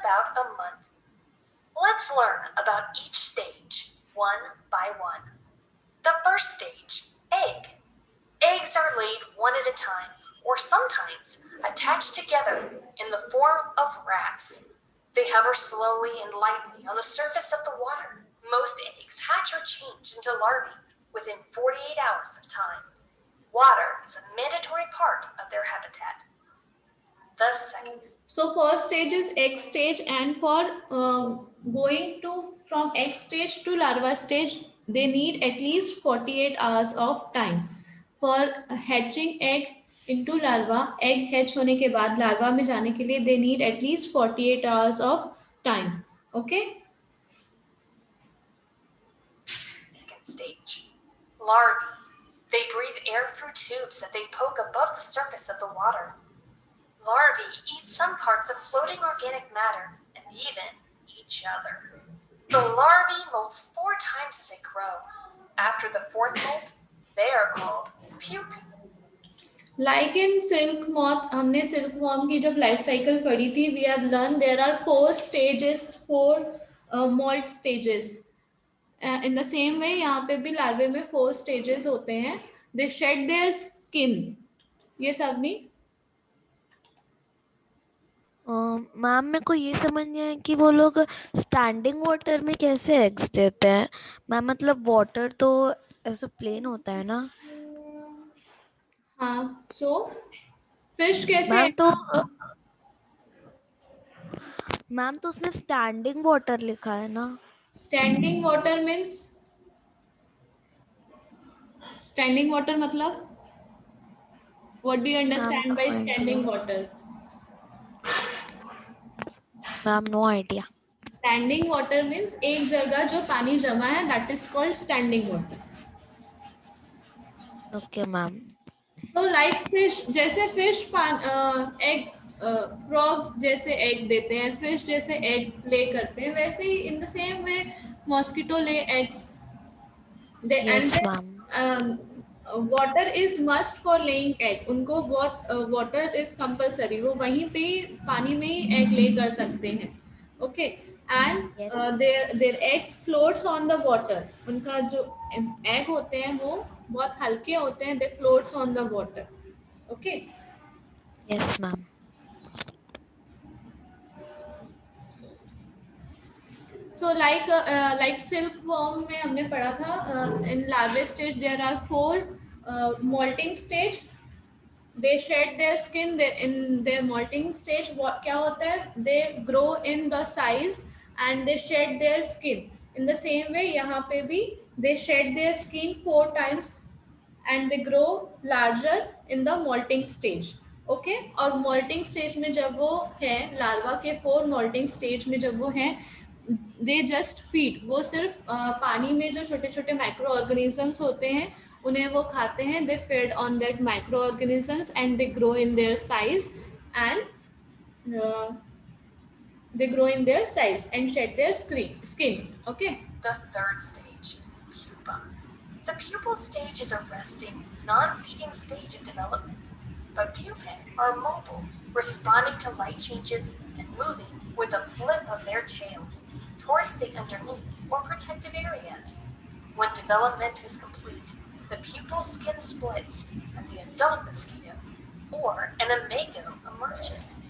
about a month. Let's learn about each stage, one by one. The first stage, egg. Eggs are laid one at a time, or sometimes attached together in the form of rafts. They hover slowly and lightly on the surface of the water. Most eggs hatch or change into larvae within 48 hours of time. Water is a mandatory part of their habitat. The second. So first stage is egg stage, and for going to from egg stage to larva stage, they need at least 48 hours of time. For hatching egg into larva, egg hatch होने के बाद larva में जाने के लिए they need at least 48 hours of time. Okay. Second stage. Larvae. They breathe air through tubes that they poke above the surface of the water. Larvae eat some parts of floating organic matter and even each other. The larvae molts 4 times as they grow. After the 4th molt, they are called pupae. Like in silk moth, हमने silk worm की जब life cycle पढ़ी थी, we have learned there are 4 stages, 4 molt stages. In the same way, यहाँ पे भी larvae में 4 stages होते हैं. They shed their skin. ये सब नहीं. मैम मेरे को ये समझ नहीं आया कि वो लोग स्टैंडिंग वाटर में कैसे एग्स देते हैं मैम. मतलब वाटर तो ऐसे प्लेन होता है ना. हाँ, so fish कैसे मैम तो मैम तो उसमें स्टैंडिंग वाटर लिखा है ना. standing water means standing water मतलब what do you understand by standing water? Ma'am no idea. Standing water means एक जगह जो पानी जमा है, that is called standing water. Okay ma'am. So like fish, जैसे fish egg frogs जैसे egg देते हैं, fish जैसे egg lay करते हैं, वैसे ही in the same way mosquito lay eggs. Yes ma'am. Water is must for laying egg. उनको बहुत water is compulsory. वो वहीं पे ही पानी में ही egg lay कर सकते हैं. Okay. And Yes. their eggs floats on the water. उनका जो egg होते हैं वो बहुत हल्के होते हैं. They floats on the water. Okay. Yes ma'am. So like silkworm में हमने पढ़ा था, in larvae stage there are 4 molting stage. They shed their skin. In their molting stage क्या होता है? They grow in the size and they shed their skin. In the same way यहाँ पे भी they shed their skin 4 times and they grow larger in the molting stage. Okay. और molting stage में जब वो है, larva के 4 molting stage में जब वो हैं, they just feed. वो सिर्फ पानी में जो छोटे छोटे माइक्रो ऑर्गेनिजम्स होते हैं उन्हें वो खाते हैं. They feed on that microorganisms and they grow in their size and shed their skin. Okay. The third stage, pupa. The pupal stage is a resting, non-feeding stage of development, but pupae are mobile, responding to light changes and moving with a flip of their tails towards the underneath or protective areas. When development is complete, the pupal skin splits and the adult mosquito or an imago emerges.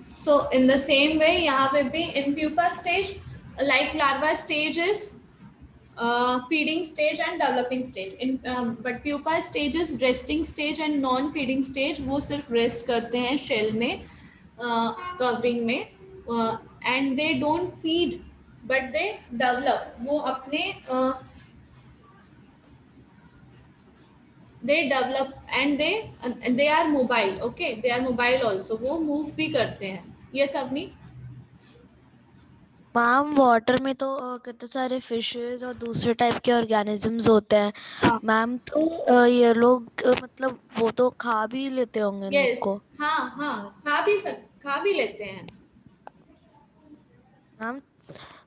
So in the same way, यहाँ पे भी in pupa stage, like larva stage is feeding stage and developing stage. But pupa stage is resting stage and non-feeding stage. वो सिर्फ rest करते हैं shell में, covering में, and they don't feed, but they develop. वो अपने they develop and they are mobile. Okay, they are mobile also. वो move भी करते हैं. ये सब नहीं. मैम वाटर में तो कितने सारे फिशेस और दूसरे टाइप के ऑर्गेनिजम्स होते हैं मैम. तो ये लोग मतलब वो तो खा भी लेते होंगे इन लोग को. हाँ खा भी लेते हैं.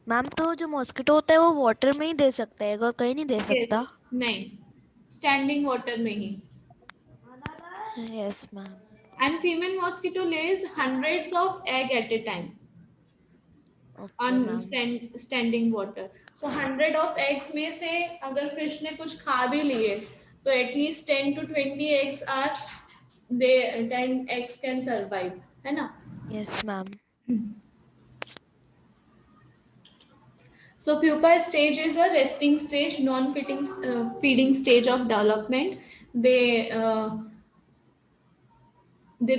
मैम तो जो मॉस्किटो होता है वो वाटर में ही दे सकता है और कहीं नहीं दे सकता. नहीं, स्टैंडिंग वाटर में ही. Yes ma'am. And female mosquito lays hundreds of egg at a time. Okay ma'am. Standing water. So 100 of eggs में से अगर फिश ने कुछ खा भी लिए तो at least 10 to 20 eggs are they 10 eggs can survive, है ना. Yes ma'am. So pupa stage is a resting stage, non-feeding feeding stage of development. They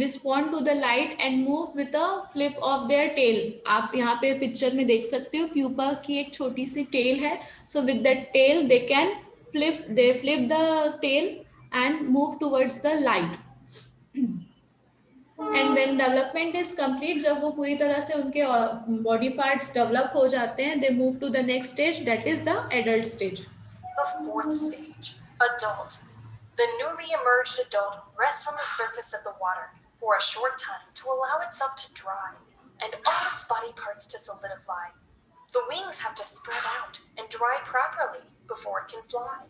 respond to the light and move with a flip of their tail. आप यहाँ पे picture में देख सकते हो pupa की एक छोटी सी टेल है. So with that tail they can flip the tail and move towards the light. And when development is complete, जब वो पूरी तरह से उनके बॉडी पार्ट्स डेवलप हो जाते हैं, they move to the next stage, that is the adult stage. The fourth stage, adult. The newly emerged adult rests on the surface of the water for a short time to allow itself to dry and all its body parts to solidify. The wings have to spread out and dry properly before it can fly.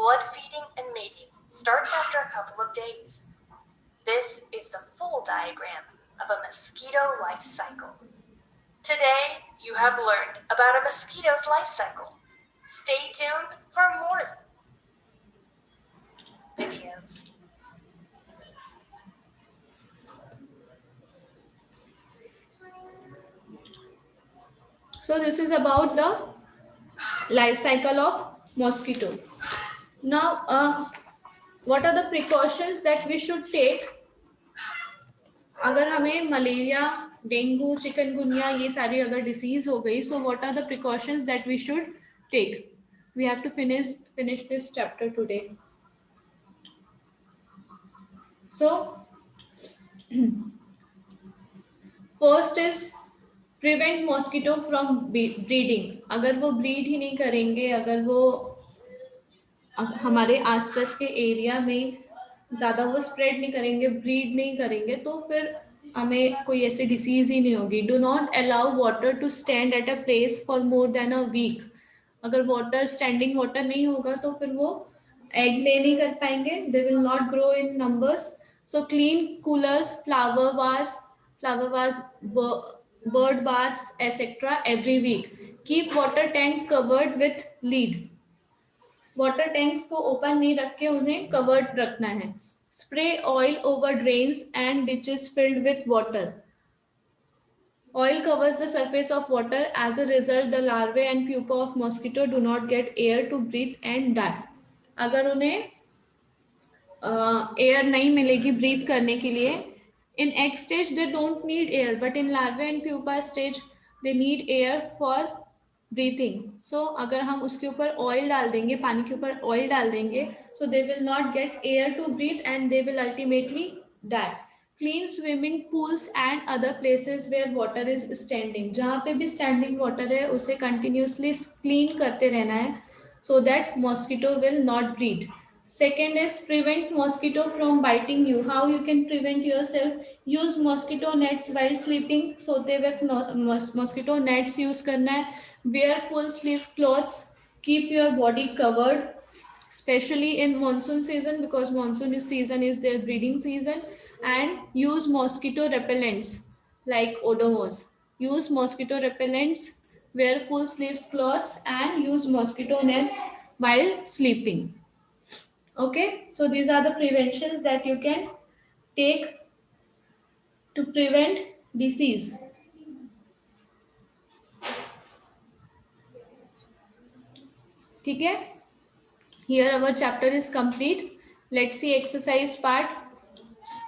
Blood feeding and mating starts after a couple of days. This is the full diagram of a mosquito life cycle. Today, you have learned about a mosquito's life cycle. Stay tuned for more videos. So this is about the life cycle of mosquito. Now, what are the precautions that we should take अगर हमें malaria, dengue, chikungunya ये सारी अगर disease हो गई, so what are the precautions that we should take? We have to finish this chapter today. So first is prevent mosquito from breeding. अगर वो breed ही नहीं करेंगे, अगर वो हमारे आसपास के एरिया में ज़्यादा वो स्प्रेड नहीं करेंगे, ब्रीड नहीं करेंगे, तो फिर हमें कोई ऐसी डिसीज ही नहीं होगी. Do not allow water to stand at a place for more than a week. अगर वाटर स्टैंडिंग वाटर नहीं होगा तो फिर वो एग ले नहीं कर पाएंगे, they will not grow in numbers. So clean coolers, flower vase, bird baths, etc. every week. Keep water tank covered with lid. Water tanks को ओपन नहीं रख के उन्हें कवर्ड रखना है. Spray oil over drains and ditches filled with water. Oil covers the surface of water. As a result, the larvae and pupa of mosquito do not get air to breathe and die. अगर उन्हें air नहीं मिलेगी breathe करने के लिए, in egg stage they don't need air, but in larvae and pupa stage they need air for breathing. So अगर हम उसके ऊपर ऑयल डाल देंगे, पानी के ऊपर ऑयल डाल देंगे, so they will not get air to breathe and they will ultimately die. Clean swimming pools and other places where water is standing. जहाँ पे भी standing water है उसे continuously clean करते रहना है, so that mosquito will not breed. Second is prevent mosquito from biting you. How you can prevent yourself? Use mosquito nets while sleeping. सोते वक्त mosquito nets use करना है. Wear full sleeve clothes. Keep your body covered, especially in monsoon season, because monsoon season is their breeding season. And use mosquito repellents like Odomos. Use mosquito repellents. Wear full sleeves clothes and use mosquito nets while sleeping. Okay, so these are the preventions that you can take to prevent disease. ठीक है, here our chapter is complete. Let's see exercise part.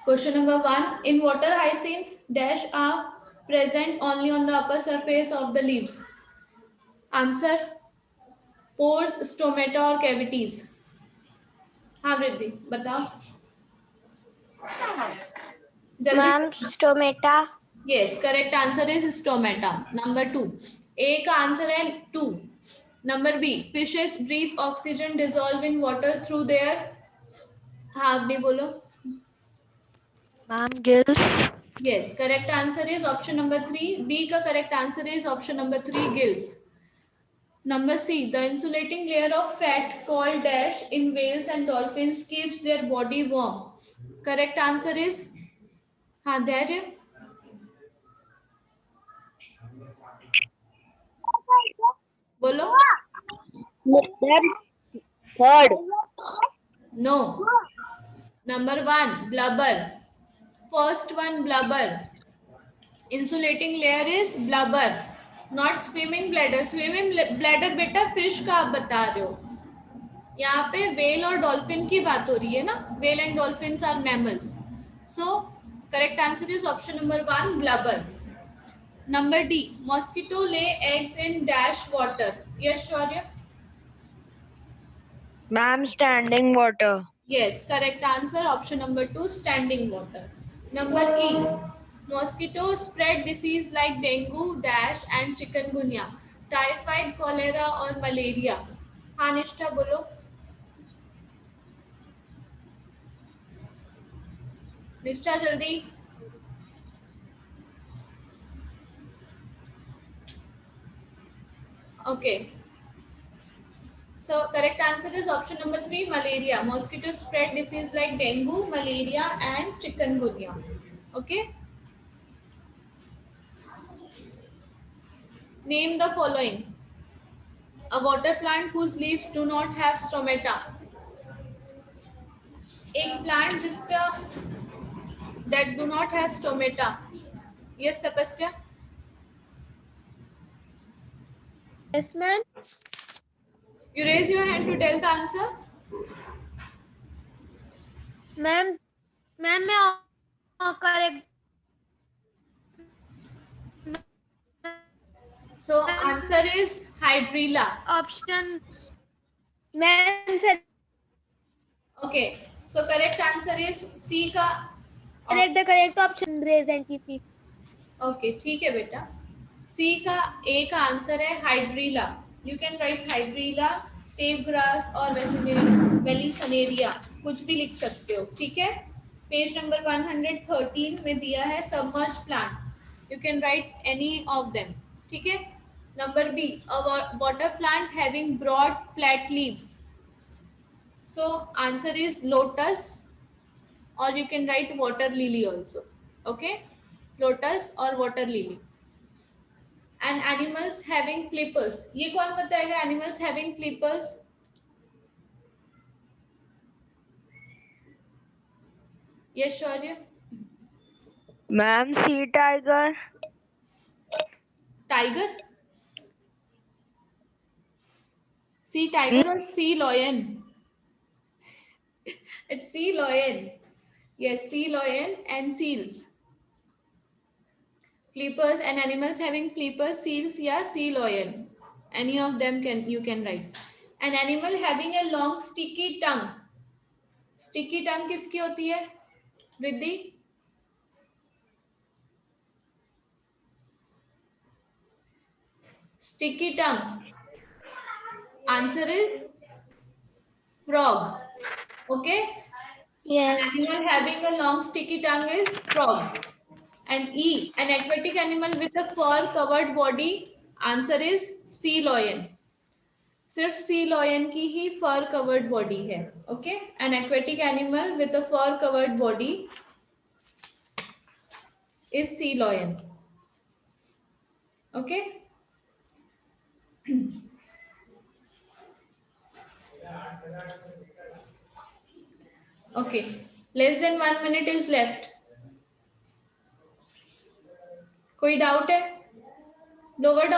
Question number 1. In water hyacinth dash are present only on the upper surface of the leaves. Answer: pores, stomata or cavities. हाँ वृद्धि बताओ जल्दी. Ma'am stomata. Yes, correct answer is stomata. Number 2. A का answer है 2. Number B. Fishes breathe oxygen dissolve in water through their. हाँ अभी बोलो. Ma'am gills. Yes, correct answer is option number 3. B का correct answer is option number 3, gills. Number C. The insulating layer of fat called dash in whales and dolphins keeps their body warm. Correct answer is हाँ धैर्य. बोलो. Third. No. Number 1, blubber. First one, blubber. Insulating layer is blubber, not swimming bladder. Swimming bladder बेटा fish का आप बता रहे हो. यहाँ पे whale और dolphin की बात हो रही है ना. Whale and dolphins are mammals. So correct answer is option number 1, blubber. Number D, mosquito lay eggs in dash water. Yes, Shaurya? Ma'am, standing water. Yes, correct answer option number 2, standing water. Number E, mosquito spread disease like dengue dash and chikungunya, typhoid, cholera or malaria. हाँ निष्ठा बोलो. निष्ठा जल्दी. Okay. So correct answer is option number 3, malaria. Mosquito spread disease like dengue, malaria and chikungunya. Okay. Name the following. A water plant whose leaves do not have stomata. एक plant जिसका that do not have stomata. Yes, Tapasya? Yes, ma'am. You raise your hand to tell the answer. Ma'am, मैं correct. So answer is hydrilla. Option. Ma'am, sir. Okay. So correct answer is C का. The correct option present थी. Okay, ठीक है बेटा. C का A का answer है hydrilla. You can write hydrilla, tape grass और वेलिसनेरिया, कुछ भी लिख सकते हो. ठीक है. पेज नंबर 113 में दिया है submerge plant. You can write any of them. ठीक है. Number B, a water plant having broad flat leaves. So answer is lotus, or you can write water lily also. Okay, lotus or water lily. And animals having flippers. ये कौन बताएगा animals having flippers? Yes, Shaurya? Ma'am, sea tiger. Tiger? Sea tiger or sea lion? It's sea lion. Yes, sea lion and seals. Flippers and animals having flippers, seals, या sea lion. Any of them you can write. An animal having a long sticky tongue. Sticky tongue किसकी होती है? Riddhi? Sticky tongue. Answer is frog. Okay. Yes. An animal having a long sticky tongue is frog. And E, an aquatic animal with a fur-covered body. Answer is sea lion. सिर्फ sea lion की ही fur covered body है. Okay. An aquatic animal with a fur covered body is sea lion. Okay. Okay. Less than 1 minute इज लेफ्ट. कोई doubt है? Lower down